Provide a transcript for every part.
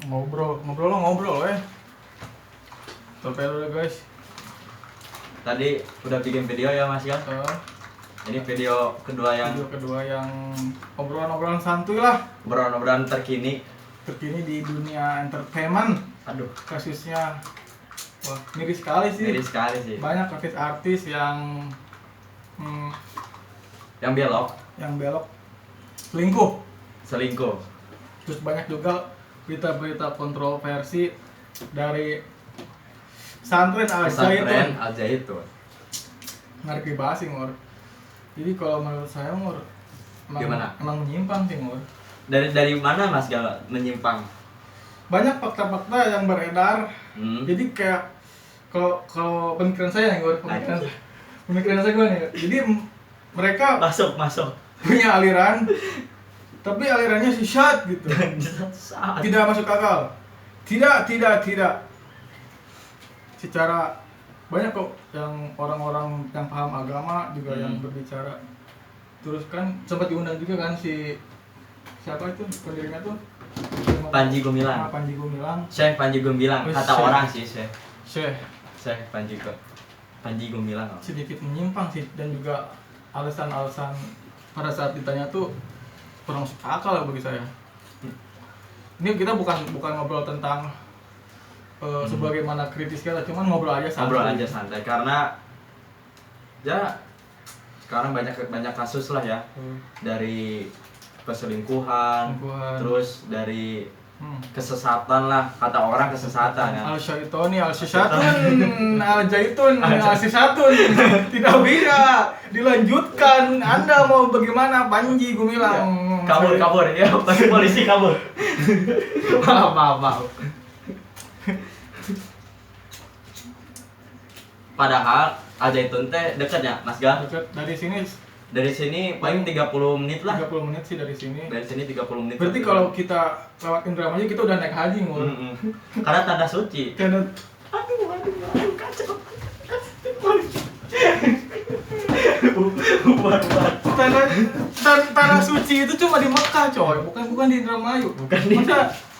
Ngobrol torpedo deh guys. Tadi udah bikin video ya Mas ya. Ini video kedua yang obrolan santuy lah. Obrolan terkini di dunia entertainment. Aduh, kasusnya wah miris sekali sih. Banyak artis yang belok selingkuh. Terus banyak juga berita-berita kontroversi dari pesantren Al Zaitun. Ngeri bahas sih Ngor. Jadi kalau menurut saya Ngor emang menyimpang sih Ngor. Dari mana Mas Gala menyimpang? Banyak fakta-fakta yang beredar. Jadi kayak kalau pemikiran saya nih Ngor, pemikiran saya gue nih. Jadi mereka masuk punya aliran tapi alirannya sesat gitu. Tidak masuk akal. Tidak. Secara banyak kok yang orang-orang yang paham agama juga yang berbicara. Terus kan sempat diundang juga kan siapa itu pendirinya tuh? Panji Gumilang. Syekh Panji Gumilang. Kata orang sih Syekh Panji Gumilang. Sedikit menyimpang sih, dan juga alasan-alasan pada saat ditanya tuh kurang masuk akal lah bagi saya. Ini kita bukan ngobrol tentang sebagaimana kritis kita, cuman ngobrol aja santai karena ya sekarang banyak kasus lah ya. Dari perselingkuhan, terus dari kesesatan lah, kata orang kesesatan ya. Al-Syaitun, Al-Zaitun, Al-Sisatun. Tidak bisa dilanjutkan. Anda mau bagaimana Panji Gumilang? Kabur ya, polisi kabur. Maaf. Padahal Al-Zaitun teh dekat ya Mas Ga? Dekat dari sini paling 30 menit lah. 30 menit sih dari sini. Dari sini 30 menit. Berarti kalau kita lewat Indramayu kita udah naik haji Ngul. Karena tanda suci. Aduh kacau. Tanah suci itu cuma di Mekah coy, bukan di Indramayu.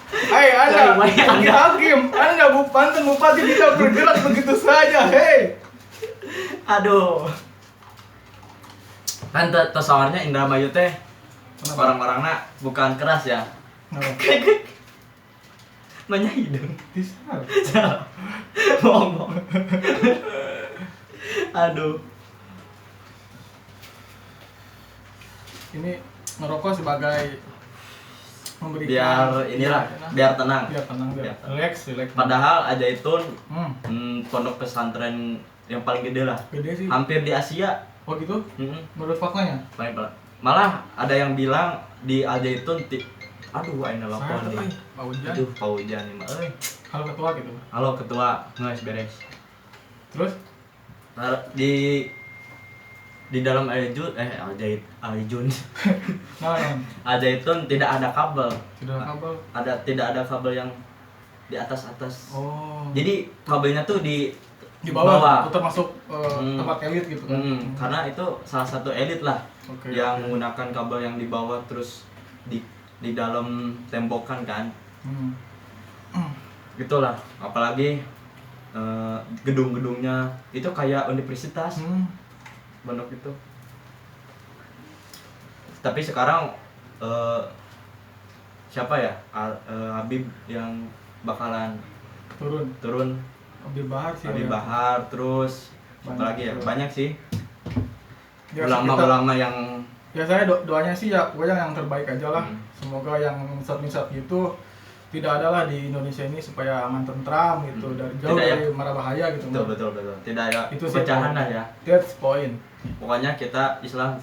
Hai Anda, hakim, Anda bupati tidak bergerak begitu saja, hei. Aduh. Kan tersawarnya Indramayu teh orang-orangnya bukan keras ya. Nanya hidung. Salah. Bohong. Aduh. Ini ngerokok sebagai memberikan biar tenang. Relax. Padahal Al-Zaitun pondok pesantren yang paling gede lah. Gede sih. Hampir di Asia. Oh gitu? Menurut faktanya? Malah ada yang bilang di Al-Zaitun aduh aina lapor nih. Pak Hujan nih mah euy. Halo ketua gitu. Halo ketua, geus beres. Terus di dalam Al-Zaitun Al-Zaitun tidak ada kabel. Tidak ada kabel yang di atas. Oh. Jadi kabelnya tuh di bawah. Itu termasuk tempat elit gitu kan. Karena itu salah satu elit lah. Yang okay. menggunakan kabel yang di bawah terus di dalam tembokan kan. Gitulah. Apalagi gedung-gedungnya itu kayak universitas. Pondok itu. Tapi sekarang siapa ya? Habib yang bakalan turun. Habib Bahar terus apalagi ya? Banyak sih. Ulama-ulama yang ya saya doanya sih ya pokoknya yang terbaik aja lah. Semoga yang misat-misat gitu tidak ada lah di Indonesia ini, supaya aman tentram gitu, dari jauh dari mara bahaya gitu. Betul. Tidak ada itu pecahan lah ya. That's point. Pokoknya kita Islam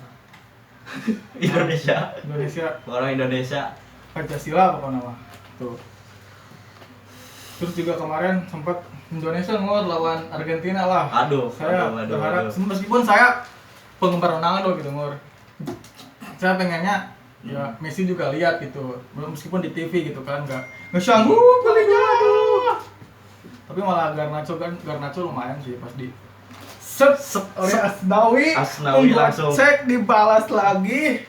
Indonesia. Orang Indonesia. Pancasila pokoknya mah. Tuh. Terus juga kemarin sempat Indonesia lawan Argentina lah. Saya berharap meskipun saya penggemar Ronaldo gitu saya pengennya ya Messi juga lihat gitu, meskipun di TV gitu kan nggak sanggup kalinya. Tapi malah Garnacho lumayan sih pas di set oleh Asnawi langsung cek dibalas lagi.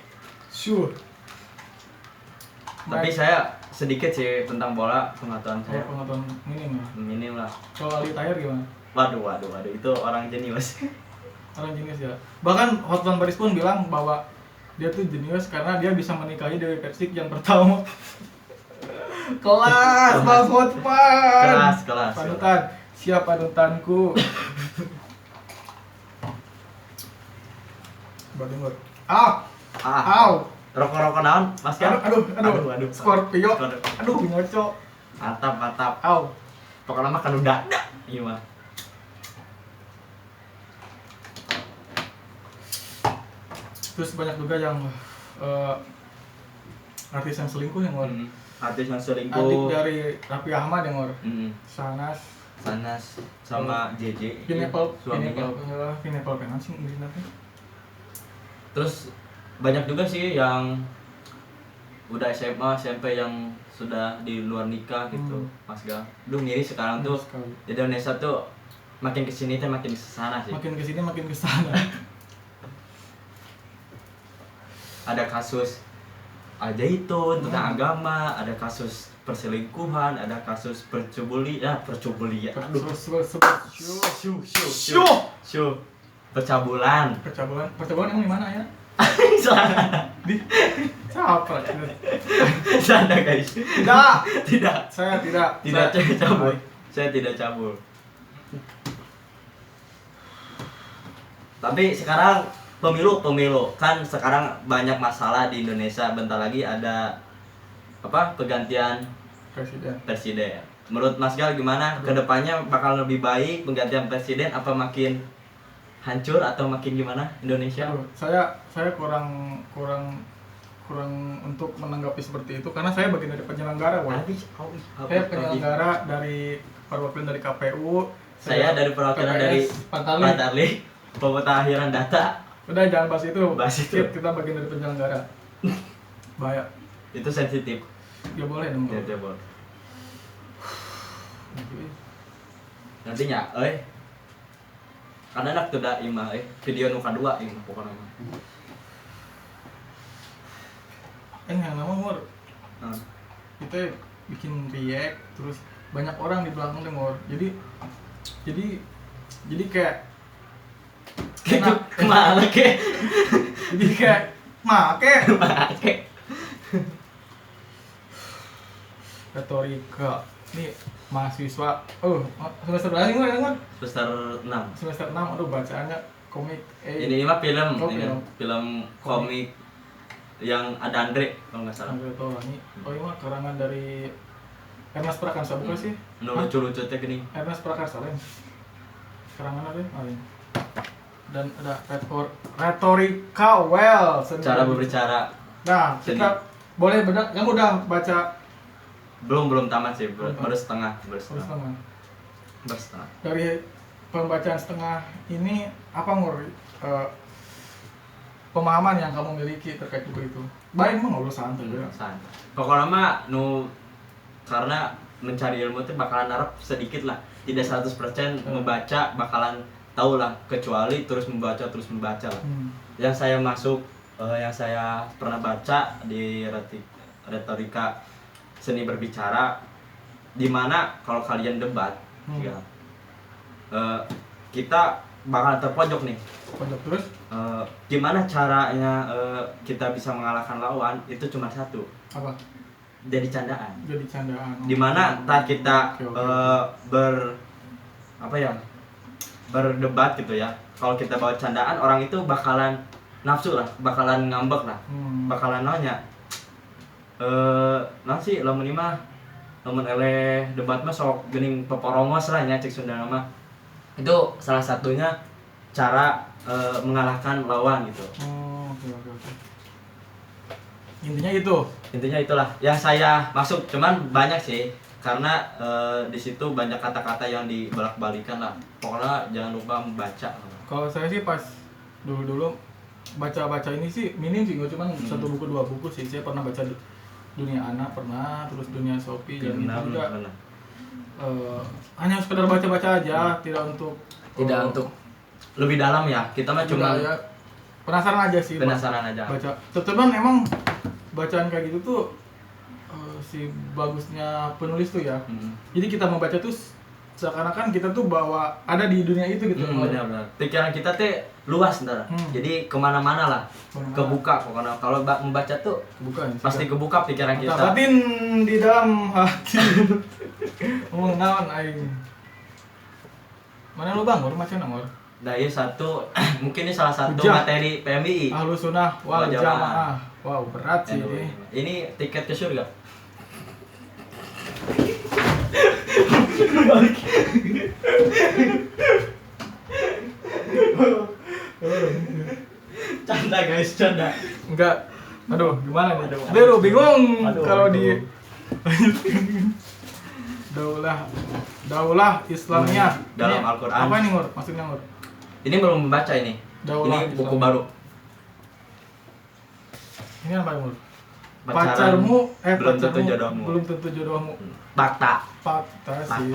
Tapi saya sedikit sih tentang bola pengetahuan saya. Pengetahuan minim ya. Minim lah. Kalau Ali Tahir gimana? Waduh, itu orang jenius. Orang jenius ya. Bahkan Hotman Paris pun bilang bahwa dia tuh jenius karena dia bisa menikahi Dewi Persik yang pertama. Kelas Bang Hotman. Kelas. Panutan. Siap panutanku. Badungor. Rokok naon, Mas kan? Aduh. Scorpio. Aduh, ngaco. Mantap. Pokoknya mah kan udah. Iya mah. Terus banyak juga yang artis yang selingkuh yang artis yang selingkuh. Adik dari Raffi Ahmad yang Sanas sama JJ. Pinapel Penan sih ngirinya. Terus banyak juga sih yang udah SMA, SMP yang sudah di luar nikah gitu, Mas Gal. Duh ngiri sekarang tuh di Indonesia tuh makin kesini tuh makin kesana sih. Makin kesini makin kesana. Ada kasus ajaitun tentang agama, ada kasus perselingkuhan, ada kasus percubulian. Percabulan emang di mana ya? Di siapa? Sana guys. Tidak. Saya tidak cabul. Saya tidak cabul. Tapi sekarang pemilu kan sekarang banyak masalah di Indonesia. Bentar lagi ada pergantian presiden. Menurut Mas Gal gimana? Kedepannya bakal lebih baik penggantian presiden apa makin hancur atau makin gimana Indonesia? Saya kurang untuk menanggapi seperti itu karena saya bagian dari penyelenggara, saya penyelenggara dari perwakilan dari KPU. Saya dari perwakilan dari Pantarli, pemutakhiran data. Udah jangan bahas itu. Kita bagian dari penyelenggara. Bahaya. Itu sensitif. Ya boleh dong. Ya boleh. Nantinya, karena anak tuh dah imah video nuka 2 imah pokoknya yang nama kita bikin react terus banyak orang di belakang dengar jadi kayak kemana ke jadi kayak make retorika nih mahasiswa semester berapa sih gue semester 6 aduh bacaannya komik ini mah film komik yang ada Andre kalau nggak salah. Andre Taulani ini mah karangan dari Ernest Prakarsa bukan sih? Lucu teh gini. Ernest Prakarsa lain karangan apa lain dan ada retorika cara berbicara. Nah kita boleh bedak kamu udah baca belum tamat sih, baru setengah. Dari pembacaan setengah ini apa pemahaman yang kamu miliki terkait buku itu? Baik mah ngobrol santai. Pokoknya mah karena mencari ilmu itu bakalan harap sedikit lah, tidak 100% membaca bakalan tahu lah, kecuali terus membaca lah. Yang saya pernah baca di retorika seni berbicara, dimana kalau kalian debat kita bakal terpojok nih. Terus gimana caranya kita bisa mengalahkan lawan itu cuma satu. Apa? Jadi candaan. Dimana tak kita berdebat gitu ya. Kalau kita bawa candaan, orang itu bakalan nafsu lah, bakalan ngambek lah, bakalan nanya. Nasi lamun mah lamun eleh debat mah sok geuning peporongos lah nya cek Sunda mah. Itu salah satunya cara mengalahkan lawan gitu. Oke. Intinya itulah yang saya maksud, cuman banyak sih karena di situ banyak kata-kata yang dibolak-balikan lah. Pokoknya jangan lupa membaca. Kalau saya sih pas dulu baca ini sih minim sih, cuma 1 buku 2 buku sih. Saya pernah baca Dunia Anak pernah, terus Dunia Sophie dan itu juga hanya sekedar baca-baca aja, tidak untuk lebih dalam ya. Kita mah cuma ya, penasaran aja sih. Baca. Teman emang bacaan kayak gitu tuh si bagusnya penulis tuh ya. Jadi kita membaca tuh seakan-akan kita tuh bahwa ada di dunia itu gitu. Benar-benar. Pikiran kita tuh luas ntar. Jadi kemana-mana lah. Kebuka pokoknya. Kalau membaca tuh pasti kebuka pikiran kita. Batin di dalam hati. Ngomong naon aing. Mana lu Bang? Macam nomor? Nah, ini satu mungkin ini salah satu materi PMI. Ahlus Sunnah wal Jamaah. Wow, berat sih ini. Ini tiket ke surga. Canda guys, canda. Enggak. Aduh, gimana nih? Aduh, bingung kalau di Daulah Islamiyah dalam Al-Qur'an. Apa ini, Ngur? Maksudnya, Ngur? Ini belum membaca ini. Daulah ini buku baru. Ini apa, Ngur? Pacarmu belum tentu jodohmu. Belum tentu jodohmu. Fakta sih.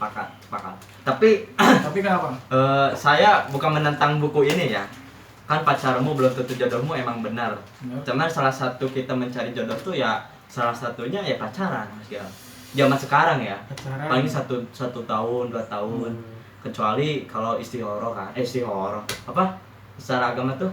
Fakta. Tapi kenapa? Saya bukan menentang buku ini ya. Kan pacarmu belum tentu jodohmu emang benar. Cuman salah satu kita mencari jodoh tuh ya salah satunya ya pacaran, Mas Gil. Zaman sekarang ya. Paling satu tahun, 2 tahun. Kecuali kalau istihoroh kan. Istihoroh. Apa? Secara agama tuh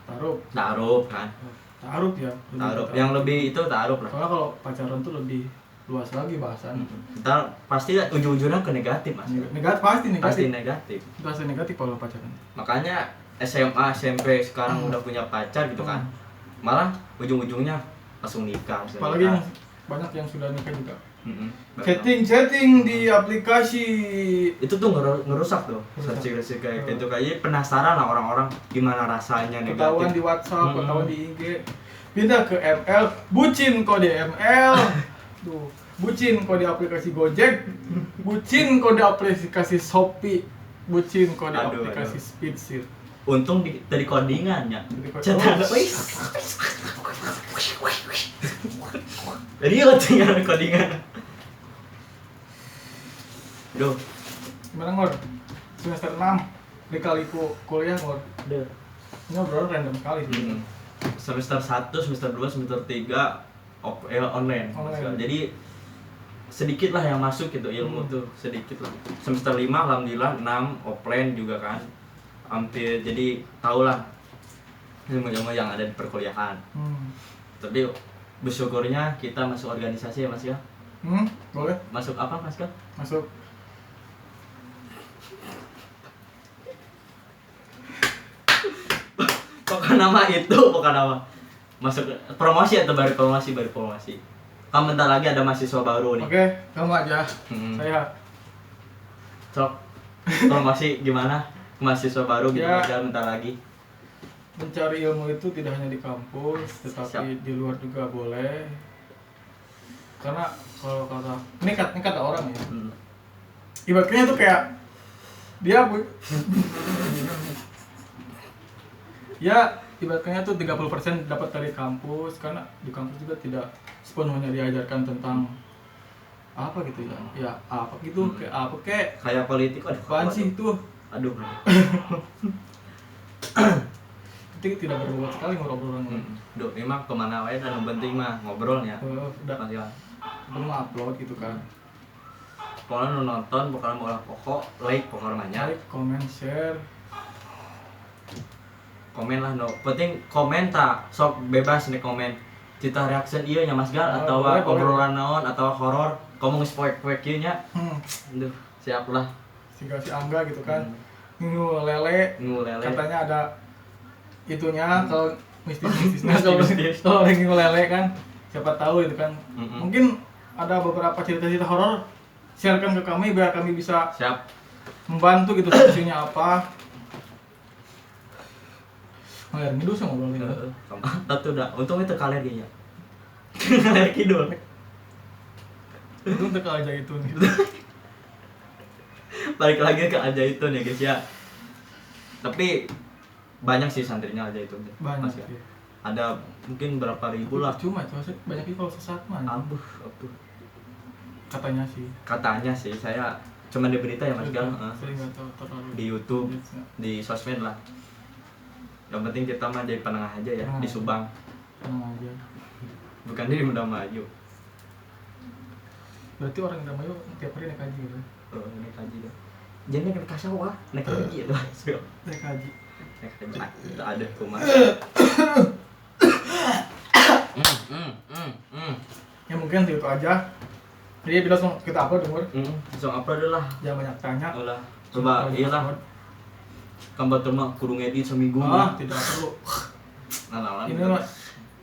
Taruh kan. Taruh ya. Taruh. Yang lebih itu taruh lah. Soalnya kalau pacaran tuh lebih luas lagi bahasan. Ntar pasti ujung-ujungnya ke negatif, Mas. Pasti negatif. Pasti negatif kalau pacaran. Makanya SMA, SMP sekarang udah punya pacar gitu kan. Malah ujung-ujungnya langsung nikah. Apalagi yang banyak yang sudah nikah juga. Chatting di aplikasi itu tuh ngerusak tuh. Searching kayak gitu kayak penasaran lah orang-orang gimana rasanya negatif. Ketahuan di WhatsApp, ketahuan di IG. Pindah ke ML, bucin kode ML. Tuh, bucin kode aplikasi Gojek, bucin kode aplikasi Shopee, bucin kode aplikasi Speedseat. Untung dari codingannya. Jadi tinggal codingan. Duh. Gimana, Ngor? Semester 6 dikali kuliah, Ngor. Duh. Ini obrolan random sekali sih. Semester 1, semester 2, semester 3 online. Jadi sedikit lah yang masuk gitu ilmu tuh, sedikit lah. Semester 5 alhamdulillah 6 offline juga kan. Hampir jadi tahulah ilmu-ilmu yang ada di perkuliahan. Tapi bersyukurnya kita masuk organisasi ya, Mas ya. Boleh. Masuk apa, Mas Kak? Masuk bukan nama masuk promosi atau baru promosi. Kan bentar lagi ada mahasiswa baru nih. Oke, kamu aja. Saya Sok promosi gimana? Mahasiswa baru gitu ya, bentar lagi. Mencari ilmu itu tidak hanya di kampus, tetapi di luar juga boleh. Karena kalau kata ini kata orang ya. Ibaratnya tuh kayak dia ya ibaratnya tuh 30% dapat dari kampus, karena di kampus juga tidak sepenuhnya diajarkan tentang apa gitu ya. Ya apa gitu, kayak politik apaan sih itu. Aduh. Itu tidak berbobot sekali ngobrol-ngobrol. Duh, memang kemana wae dan yang penting mah ngobrolnya. Udah belum upload gitu kan. Pokoknya nonton, pokoknya mau pokok, like pokoknya banyak. Like, comment, share. Komen lah, no. Penting komen tak, sok bebas nih komen. Cita reaction iya nya Mas Gal atau obrolan naon atau horor, kamu nge-spoik-spoik ieu nya. Aduh, siap lah. Si Angga gitu kan. Ngingu lele. Katanya ada itunya kalau mistis-mistisnya kalau lagi ngelele kan. Siapa tahu itu kan. Mungkin ada beberapa cerita-cerita horor, sharekan ke kami biar kami bisa membantu gitu solusinya apa. Ngalir ngidul sih ngobrol ini. Tuh dah, untung itu kalian dia. Ngalir kidul. Untung teka aja itu nih. Balik lagi ke aja itu nih guys ya. Tapi banyak sih santrinya aja itu. Banyak sih. Ada mungkin berapa ribu lah. Cuma banyak kalau sesat mah. Aduh. Katanya sih, saya cuma di berita ya Mas Gal. Di YouTube, di sosmed lah. Yang penting kita mah jadi penengah aja ya, di Subang. Penengah aja. bukan di Indramayu. Berarti orang Indramayu tiap hari naik haji gitu. Oh, naik haji dah. Jadi naik ke sawah, naik haji itu. Naik haji. Naik haji. Ada rumah. Ya mungkin itu aja. Jadi bila langsung kita upload umur. Langsung upload lah. Jangan banyak tanya. Ulah. Coba iyalah. Kambat mah kudu ngedit seminggu. Tidak perlu. Nah, ini mah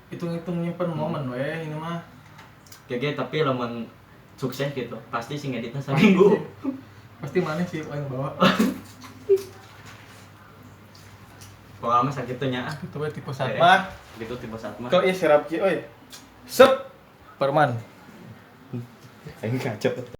hitung-hitung nyimpen momen we ini mah. Kayak tapi lamun sukses gitu, pasti sih ngeditnya seminggu. Pasti mana sih paling bawa. Pokoknya sakit tuh nya. Itu we tipe satma. Gitu tipe satma. Kau sirap ki euy. Sep. Perman. Aing kacau.